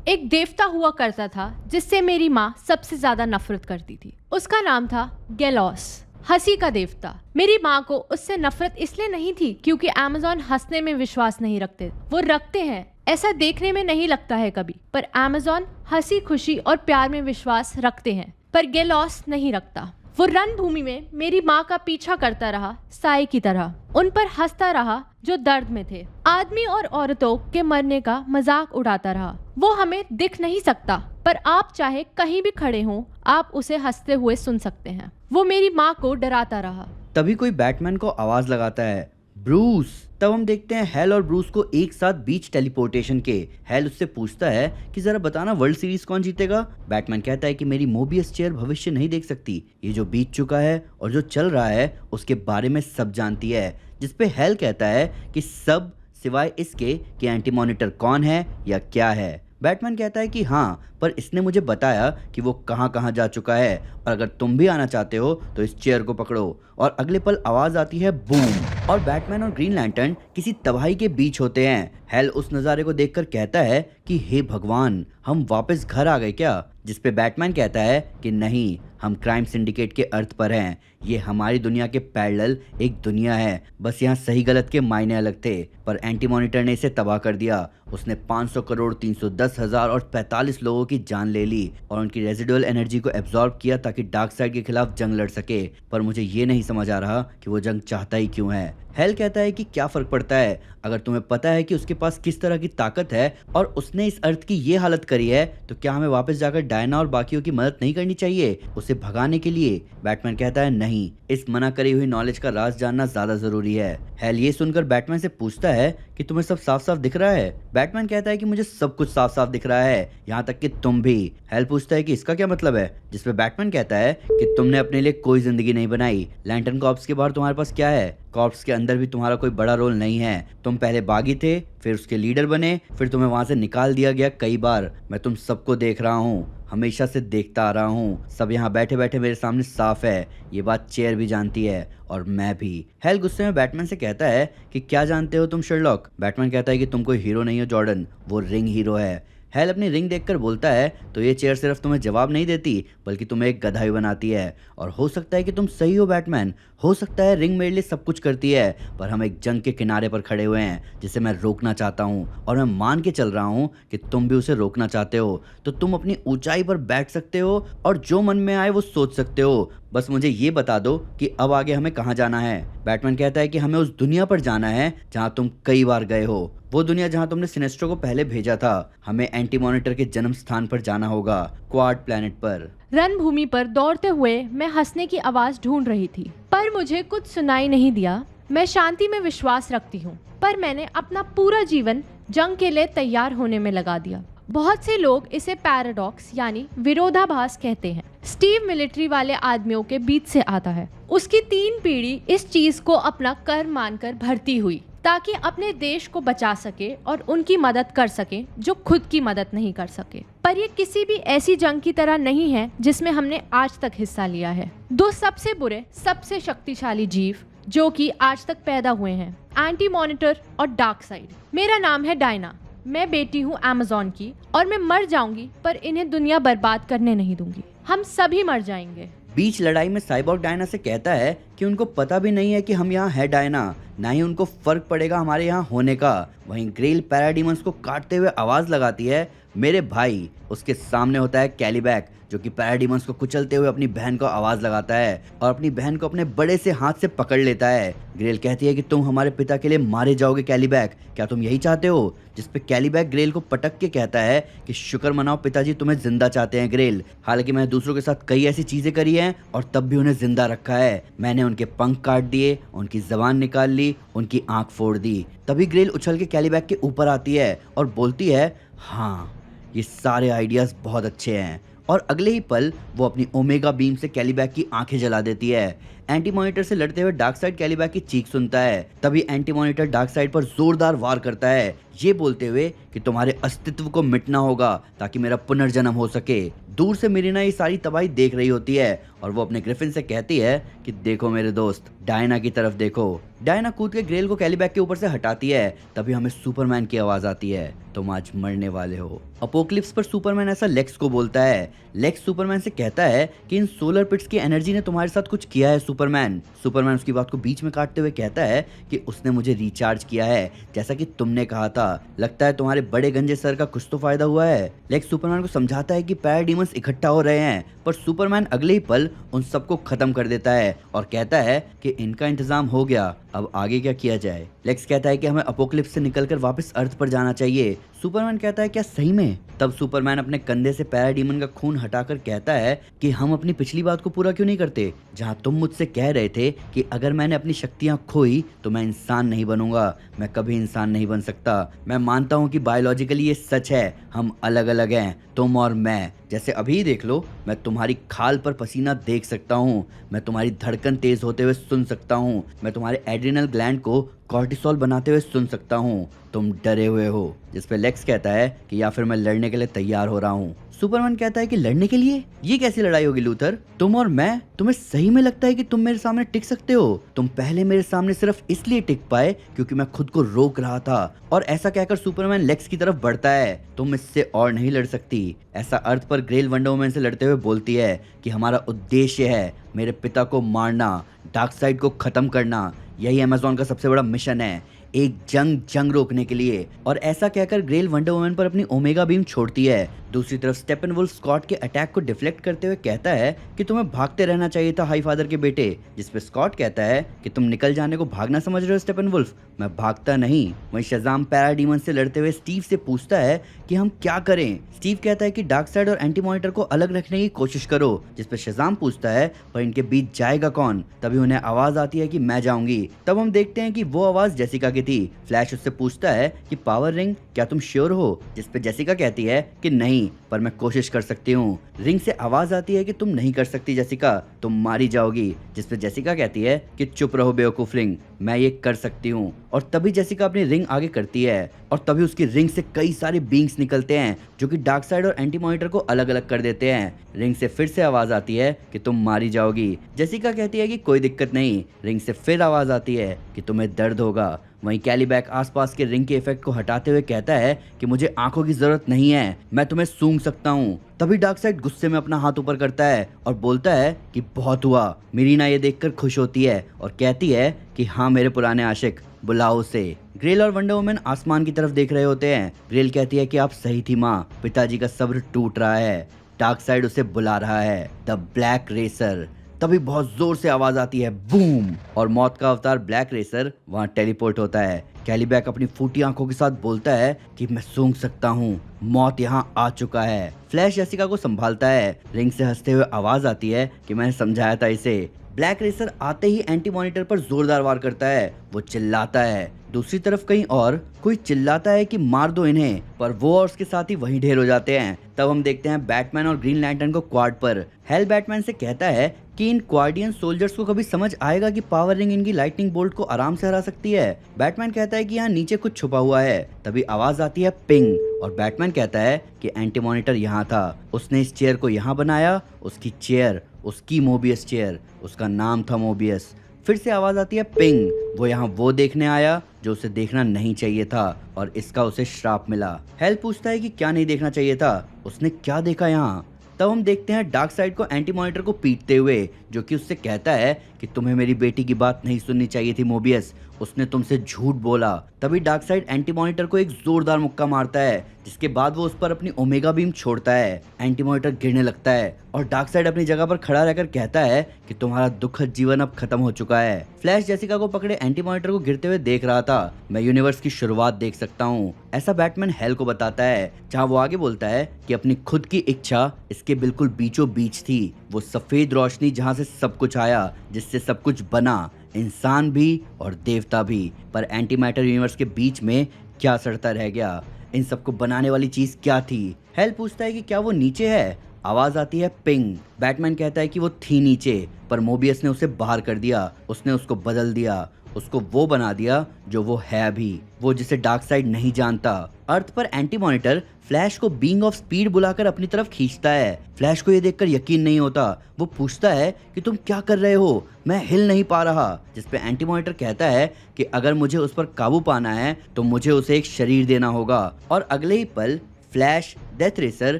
एक देवता हुआ करता था जिससे मेरी माँ सबसे ज्यादा नफरत करती थी। उसका नाम था गेलॉस, हंसी का देवता। मेरी माँ को उससे नफरत इसलिए नहीं थी क्योंकि अमेज़न हंसने में विश्वास नहीं रखते। वो रखते हैं, ऐसा देखने में नहीं लगता है कभी, पर अमेज़न हंसी खुशी और प्यार में विश्वास रखते हैं, पर गेलॉस नहीं रखता। वो रणभूमि में मेरी माँ का पीछा करता रहा, साए की तरह उन पर हंसता रहा जो दर्द में थे। आदमी और औरतों के मरने का मजाक उड़ाता रहा। वो हमें दिख नहीं सकता, पर आप चाहे कहीं भी खड़े हों, आप उसे हंसते हुए सुन सकते हैं। वो मेरी माँ को डराता रहा। तभी कोई बैटमैन को आवाज लगाता है, ब्रूस। तब हम देखते हैं हेल और ब्रूस को एक साथ बीच टेलीपोर्टेशन के। हेल उससे पूछता है कि जरा बताना वर्ल्ड सीरीज कौन जीतेगा। बैटमैन कहता है कि मेरी मोबियस चेयर भविष्य नहीं देख सकती, ये जो बीत चुका है और जो चल रहा है उसके बारे में सब जानती है। जिसपे हेल कहता है कि सब सिवाय इसके कि एंटी मॉनिटर कौन है या क्या है। बैटमैन कहता है कि हाँ, पर इसने मुझे बताया कि वो कहाँ कहाँ जा चुका है, और अगर तुम भी आना चाहते हो तो इस चेयर को पकड़ो। और अगले पल आवाज आती है बूम, और बैटमैन और ग्रीन लैंटर्न किसी तबाही के बीच होते हैं। हेल उस नज़ारे को देखकर कहता है कि हे भगवान, हम वापस घर आ गए क्या। जिसपे बैटमैन कहता है कि नहीं, हम क्राइम सिंडिकेट के अर्थ पर हैं। ये हमारी दुनिया के पैरेलल एक दुनिया है, बस यहाँ सही गलत के मायने अलग थे। पर एंटी मॉनिटर ने इसे तबाह कर दिया। उसने 500 करोड़ 310 हजार और 45 लोगों की जान ले ली और उनकी रेजिडुअल एनर्जी को एब्जॉर्ब किया ताकि डार्क साइड के खिलाफ जंग लड़ सके। पर मुझे ये नहीं समझ आ रहा कि वो जंग चाहता ही क्यों है। हेल कहता है कि क्या फर्क पड़ता है, अगर तुम्हें पता है कि उसके पास किस तरह की ताकत है और उसने इस अर्थ की ये हालत करी है, तो क्या हमें वापस जाकर डायना और बाकियों की मदद नहीं करनी चाहिए उसे भगाने के लिए। बैटमैन कहता है नहीं, इस मना करी हुई नॉलेज का राज जानना ज्यादा जरूरी है। हेल ये सुनकर बैटमैन से पूछता है कि तुम्हें सब साफ साफ दिख रहा है। बैटमैन कहता है कि मुझे सब कुछ साफ साफ दिख रहा है, यहाँ तक कि तुम भी। हेल पूछता है कि इसका क्या मतलब है, जिसपे बैटमैन कहता है कि तुमने अपने लिए कोई जिंदगी नहीं बनाई। लैंटर्न कॉर्प्स के बाहर तुम्हारे पास क्या है, कॉर्प्स के अंदर भी तुम्हारा कोई बड़ा रोल नहीं है। तुम पहले बागी थे, फिर उसके लीडर बने, फिर तुम्हें वहां से निकाल दिया गया कई बार। मैं तुम सबको देख रहा हूँ, हमेशा से देखता आ रहा हूँ। सब यहाँ बैठे बैठे मेरे सामने साफ है, ये बात चेयर भी जानती है और मैं भी। हेल गुस्से में बैटमैन से कहता है कि क्या जानते हो तुम शर्लॉक। बैटमैन कहता है कि तुम कोई हीरो नहीं हो जॉर्डन, वो रिंग हीरो है। हेल अपनी रिंग देखकर बोलता है तो ये चेयर सिर्फ तुम्हें जवाब नहीं देती बल्कि तुम्हें एक गधा भी बनाती है। और हो सकता है कि तुम सही हो बैटमैन, हो सकता है रिंग मेरे लिए सब कुछ करती है, पर हम एक जंग के किनारे पर खड़े हुए हैं जिसे मैं रोकना चाहता हूँ, और मैं मान के चल रहा हूँ कि तुम भी उसे रोकना चाहते हो। तो तुम अपनी ऊंचाई पर बैठ सकते हो और जो मन में आए वो सोच सकते हो, बस मुझे ये बता दो कि अब आगे हमें कहाँ जाना है। बैटमैन कहता है कि हमें उस दुनिया पर जाना है जहाँ तुम कई बार गए हो, वो दुनिया जहाँ तुमने सिनेस्ट्रो को पहले भेजा था। हमें एंटी मॉनिटर के जन्म स्थान पर जाना होगा, क्वाड प्लैनेट पर। रणभूमि पर दौड़ते हुए मैं हंसने की आवाज ढूंढ रही थी, पर मुझे कुछ सुनाई नहीं दिया। मैं शांति में विश्वास रखती हूँ, पर मैंने अपना पूरा जीवन जंग के लिए तैयार होने में लगा दिया। बहुत से लोग इसे पैराडॉक्स यानी विरोधाभास कहते हैं। स्टीव मिलिट्री वाले आदमियों के बीच से आता है। उसकी 3 पीढ़ी इस चीज को अपना कर्म मानकर भर्ती हुई ताकि अपने देश को बचा सके और उनकी मदद कर सके जो खुद की मदद नहीं कर सके। पर ये किसी भी ऐसी जंग की तरह नहीं है जिसमें हमने आज तक हिस्सा लिया है। 2 सबसे बुरे, सबसे शक्तिशाली जीव जो कि आज तक पैदा हुए हैं, एंटी मॉनिटर और डार्क साइड। मेरा नाम है डायना, मैं बेटी हूँ अमेज़न की, और मैं मर जाऊंगी पर इन्हें दुनिया बर्बाद करने नहीं दूंगी। हम सभी मर जाएंगे। बीच लड़ाई में साइबॉर्ग डायना से कहता है कि उनको पता भी नहीं है कि हम यहाँ है डायना, ना ही उनको फर्क पड़ेगा हमारे यहाँ होने का। वहीं ग्रेल पैराडीमंस को काटते हुए आवाज लगाती है मेरे भाई। उसके सामने होता है कैलीबैक जो कि पैराडीमंस को कुचलते हुए अपनी बहन को आवाज लगाता है और अपनी बहन को अपने बड़े से हाथ से पकड़ लेता है। ग्रेल कहती है कि तुम हमारे पिता के लिए मारे जाओगे कैलीबैक, क्या तुम यही चाहते हो। जिसपे कैलीबैक ग्रेल को पटक के कहता है कि शुक्र मनाओ पिताजी तुम्हें जिंदा चाहते हैं ग्रेल, हालांकि मैंने दूसरों के साथ कई ऐसी चीजें करी हैं और तब भी उन्हें जिंदा रखा है। मैंने उनके पंख काट दिए, उनकी जबान निकाल ली, उनकी आंख फोड़ दी। तभी ग्रेल उछल के कैलीबैक के ऊपर आती है और बोलती है हाँ, ये सारे आइडियाज बहुत अच्छे हैं। और अगले ही पल वो अपनी ओमेगा बीम से कैलीबैक की आंखें जला देती है। एंटी मॉनिटर से लड़ते हुए डार्क साइड कैलीबैक की चीख सुनता है। तभी एंटी मॉनिटर डार्क साइड पर जोरदार वार करता है, ये बोलते हुए कि तुम्हारे अस्तित्व को मिटना होगा ताकि मेरा पुनर्जन्म हो सके। दूर से मिरीना ये सारी तबाही देख रही होती है और वो अपने ग्रिफिन से कहती है कि देखो मेरे दोस्त, डायना की तरफ देखो। डायना कूद के ग्रेल को कैलीबैग के ऊपर से हटाती है। तभी हमें सुपरमैन की आवाज आती है, तुम आज मरने वाले हो। अपोक्लिप्स पर सुपरमैन ऐसा लेक्स को बोलता है। लेक्स सुपरमैन से कहता है कि इन सोलर पिट्स की एनर्जी ने तुम्हारे साथ कुछ किया है सुपरमैन। सुपरमैन उसकी बात को बीच में काटते हुए कहता है कि उसने मुझे रिचार्ज किया है, जैसा कि तुमने कहा था। लगता है तुम्हारे बड़े गंजे सर का कुछ तो फायदा हुआ है। लेक्स सुपरमैन को समझाता है कि पैराडीमंस इकट्ठा हो रहे हैं, पर सुपरमैन अगले ही पल उन सबको खत्म कर देता है और कहता है कि इनका इंतजाम हो गया, अब आगे क्या किया जाए। लेक्स कहता है कि हमें अपोक्लिप्स से निकलकर वापस अर्थ पर जाना चाहिए। सुपरमैन कहता है क्या सही में? तब सुपरमैन अपने कंधे से पैराडीमन का खून हटाकर कहता है कि हम अपनी पिछली बात को पूरा क्यों नहीं करते, जहां तुम मुझसे कह रहे थे कि अगर मैंने अपनी शक्तियां खोई तो मैं इंसान नहीं बनूंगा। मैं कभी इंसान नहीं बन सकता। मैं मानता हूं कि बायोलॉजिकली ये सच है, हम अलग अलग हैं, तुम और मैं। जैसे अभी देख लो, मैं तुम्हारी खाल पर पसीना देख सकता हूँ, मैं तुम्हारी धड़कन तेज होते हुए सुन सकता हूँ, मैं तुम्हारे एड्रिनल ग्लैंड को कॉर्टिसोल बनाते हुए सुन सकता हूँ। तुम डरे हुए हो। जिस पे लेक्स कहता है कि या फिर मैं लड़ने के लिए तैयार हो रहा हूँ। सुपरमैन कहता है कि लड़ने के लिए? ये कैसी लड़ाई होगी लूथर? तुम और मैं? तुम्हें सही में लगता है कि तुम मेरे सामने टिक सकते हो? तुम पहले मेरे सामने सिर्फ इसलिए टिक पाए क्योंकि मैं खुद को रोक रहा था। और ऐसा कहकर सुपरमैन लेक्स की तरफ बढ़ता है। तुम इससे और नहीं लड़ सकती। ऐसा अर्थ पर ग्रेल वंडर वुमन से लड़ते हुए बोलती है कि हमारा उद्देश्य है मेरे पिता को मारना, डार्कसाइड को खत्म करना। यही अमेज़न का सबसे बड़ा मिशन है, एक जंग रोकने के लिए। और ऐसा कहकर ग्रेल वंडर वुमन पर अपनी ओमेगा बीम छोड़ती है। दूसरी तरफ स्टेपनवुल्फ स्कॉट के अटैक को डिफ्लेक्ट करते हुए कहता है कि तुम्हें भागते रहना चाहिए था हाई फादर के बेटे। जिस पे स्कॉट कहता है कि तुम निकल जाने को भागना समझ रहे हो स्टेपनवुल्फ, मैं भागता नहीं। वहीं शज़ाम पैराडीमन से लड़ते हुए स्टीव से पूछता है कि हम क्या करें। स्टीव कहता है कि डार्कसाइड और एंटी मॉनिटर को अलग रखने की कोशिश करो। जिस पे शज़ाम पूछता है पर इनके बीच जाएगा कौन। तभी उन्हें आवाज आती है कि मैं जाऊंगी। तब हम देखते हैं कि वो आवाज जेसिका की थी। फ्लैश उससे पूछता है कि पावर रिंग, क्या तुम श्योर हो? जिस पे जेसिका कहती है कि नहीं, पर मैं कोशिश कर सकती हूँ। रिंग से आवाज आती है कि तुम नहीं कर सकती जेसिका, तुम मारी जाओगी। जिस पे जेसिका कहती है कि चुप रहो बेवकूफ रिंग, मैं ये कर सकती हूँ। और तभी जेसिका अपनी रिंग आगे करती है और तभी उसकी रिंग से कई सारे बींग्स निकलते हैं जो कि डार्कसाइड और एंटी मॉनिटर को अलग अलग कर देते हैं। रिंग से फिर से आवाज आती है कि तुम मारी जाओगी। जेसिका कहती है कि कोई दिक्कत नहीं। रिंग से फिर आवाज आती है कि तुम्हें दर्द होगा। वहीं कैलीबैग आसपास के रिंग के इफेक्ट को हटाते हुए कहता है कि मुझे आंखों की जरूरत नहीं है, मैं तुम्हें सूंघ सकता हूँ। तभी डार्कसाइड गुस्से में अपना हाथ ऊपर करता है और बोलता है कि बहुत हुआ। मिरीना ये देखकर खुश होती है और कहती है कि हाँ मेरे पुराने आशिक, बुलाओ उसे। ग्रेल और वंडर वुमन आसमान की तरफ देख रहे होते हैं। ग्रेल कहती है कि आप सही थी माँ, पिताजी का सब्र टूट रहा है। डार्कसाइड उसे बुला रहा है, द ब्लैक रेसर। तभी बहुत जोर से आवाज आती है, बूम, और मौत का अवतार ब्लैक रेसर वहां टेलीपोर्ट होता है। कैलीबैग अपनी फूटी आंखों के साथ बोलता है कि मैं सूंघ सकता हूँ, मौत यहाँ आ चुका है। फ्लैश जेसिका को संभालता है। रिंग से हंसते हुए आवाज आती है कि मैंने समझाया था इसे। ब्लैक रेसर आते ही एंटी मॉनिटर पर जोरदार वार करता है। वो चिल्लाता है। दूसरी तरफ कहीं और कोई चिल्लाता है कि मार दो इन्हें, पर वो और उसके साथ ही वहीं ढेर हो जाते हैं। तब हम देखते हैं बैटमैन और ग्रीन लैंटर्न को क्वाड पर। हेल बैटमैन से कहता है कि इन क्वार्डियन सोल्जर्स को कभी समझ आएगा कि पावर रिंग इनकी लाइटनिंग बोल्ट को आराम से हरा सकती है। बैटमैन कहता है कि यहाँ नीचे कुछ छुपा हुआ है। तभी आवाज आती है पिंग और बैटमैन कहता है कि एंटी मॉनिटर यहाँ था, उसने इस चेयर को यहाँ बनाया, उसकी चेयर, उसकी मोबियस चेयर, उसका नाम था मोबियस। फिर से आवाज आती है पिंग, वो यहाँ वो देखने आया जो उसे देखना नहीं चाहिए था और इसका उसे श्राप मिला। हेल पूछता है कि क्या नहीं देखना चाहिए था, उसने क्या देखा यहाँ। तब हम देखते हैं डार्कसाइड को एंटी मॉनिटर को पीटते हुए, जो कि उससे कहता है कि तुम्हें मेरी बेटी की बात नहीं सुननी चाहिए थी मोबियस, उसने तुमसे झूठ बोला। तभी डार्कसाइड एंटी मॉनिटर को एक जोरदार मुक्का मारता है, जिसके बाद वो उस पर अपनी ओमेगा बीम छोड़ता है। एंटी मॉनिटर गिरने लगता है और डार्कसाइड अपनी जगह पर खड़ा रहकर कहता है कि तुम्हारा दुखद जीवन अब खत्म हो चुका है। फ्लैश जेसिका को पकड़े एंटी मॉनिटर को गिरते हुए देख रहा था। मैं यूनिवर्स की शुरुआत देख सकता हूँ, ऐसा बैटमैन हेल को बताता है, जहाँ वो आगे बोलता है कि अपनी खुद की इच्छा इसके बिल्कुल बीचों बीच थी। वो सफेद रोशनी जहाँ से सब कुछ आया, जिससे सब कुछ बना, इंसान भी और देवता भी। पर एंटी मैटर यूनिवर्स के बीच में क्या सड़ता रह गया? इन सबको बनाने वाली चीज क्या थी? हेल पूछता है कि क्या वो नीचे है। आवाज आती है पिंग। बैटमैन कहता है कि वो थी नीचे, पर मोबियस ने उसे बाहर कर दिया, उसने उसको बदल दिया। उसको वो बना दिया जो वो है अभी, वो जिसे डार्क साइड नहीं जानता। अर्थ पर एंटी मॉनिटर फ्लैश को बीइंग ऑफ स्पीड बुलाकर अपनी तरफ खींचता है। फ्लैश को ये देखकर यकीन नहीं होता। वो पूछता है कि तुम क्या कर रहे हो, मैं हिल नहीं पा रहा। जिस पे एंटी मॉनिटर कहता है कि अगर मुझे उस पर काबू पाना है तो मुझे उसे एक शरीर देना होगा। और अगले ही पल फ्लैश डेथ रेसर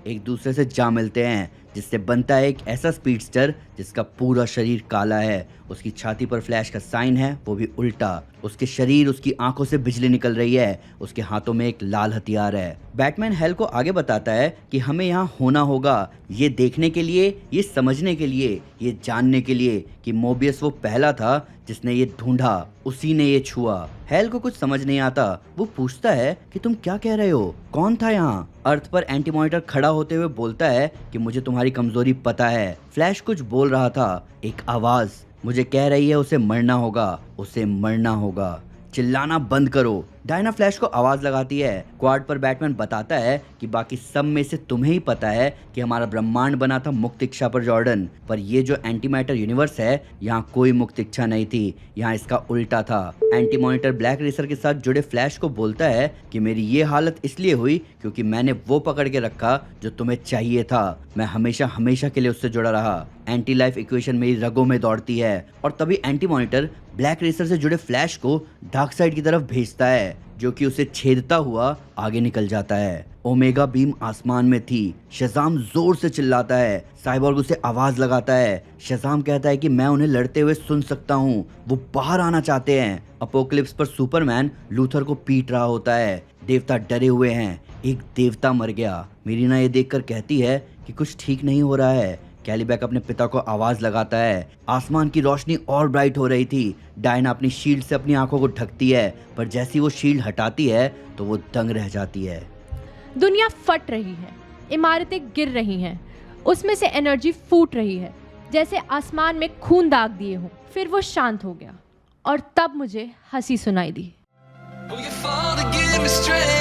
एक दूसरे से जा मिलते हैं, जिससे बनता है एक ऐसा स्पीडस्टर जिसका पूरा शरीर काला है। उसकी छाती पर फ्लैश का साइन है, वो भी उल्टा। उसके शरीर, उसकी आंखों से बिजली निकल रही है। उसके हाथों में एक लाल हथियार है। बैटमैन हेल को आगे बताता है कि हमें यहाँ होना होगा, ये देखने के लिए, ये समझने के लिए, ये जानने के लिए कि मोबियस वो पहला था जिसने ये ढूंढा, उसी ने ये छुआ। हेल को कुछ समझ नहीं आता। वो पूछता है कि तुम क्या कह रहे हो, कौन था यहाँ? अर्थ पर एंटी मॉनिटर खड़ा होते हुए बोलता है कि मुझे तुम्हारी कमजोरी पता है। फ्लैश कुछ बोल रहा था, एक आवाज मुझे कह रही है उसे मरना होगा, उसे मरना होगा, चिल्लाना बंद करो। डायना फ्लैश को आवाज लगाती है। क्वाड पर बैटमैन बताता है कि बाकी सब में से तुम्हें ही पता है कि हमारा ब्रह्मांड बना था मुक्त इच्छा पर जॉर्डन, पर ये जो एंटी मैटर यूनिवर्स है यहाँ कोई मुक्त इच्छा नहीं थी, यहाँ इसका उल्टा था। एंटी मॉनिटर ब्लैक रेसर के साथ जुड़े फ्लैश को बोलता है कि मेरी ये हालत इसलिए हुई क्योंकि मैंने वो पकड़ के रखा जो तुम्हें चाहिए था। मैं हमेशा हमेशा के लिए उससे जुड़ा रहा। एंटी लाइफ इक्वेशन मेरी रगों में दौड़ती है। और तभी एंटी मॉनिटर ब्लैक रेसर से जुड़े फ्लैश को डार्क साइड की तरफ भेजता है, जो कि उसे छेदता हुआ आगे निकल जाता है। ओमेगा बीम आसमान में थी। शज़ाम जोर से चिल्लाता है। साइबॉर्ग उसे आवाज लगाता है। शज़ाम कहता है कि मैं उन्हें लड़ते हुए सुन सकता हूँ, वो बाहर आना चाहते हैं। अपोकलिप्स पर सुपरमैन लूथर को पीट रहा होता है। देवता डरे हुए हैं, एक देवता मर गया। मीरीना ये देखकर कहती है कि कुछ ठीक नहीं हो रहा है। कैलीबैक अपने पिता को आवाज लगाता है। आसमान की रोशनी और ब्राइट हो रही थी। डायना अपनी शील्ड से अपनी आंखों को ढकती है, पर जैसी वो शील्ड हटाती है तो वो दंग रह जाती है। दुनिया फट रही है, इमारतें गिर रही हैं, उसमें से एनर्जी फूट रही है जैसे आसमान में खून दाग दिए हों। फिर वो शांत हो गया और तब मुझे हंसी सुनाई दी। Will you fall to give me strength?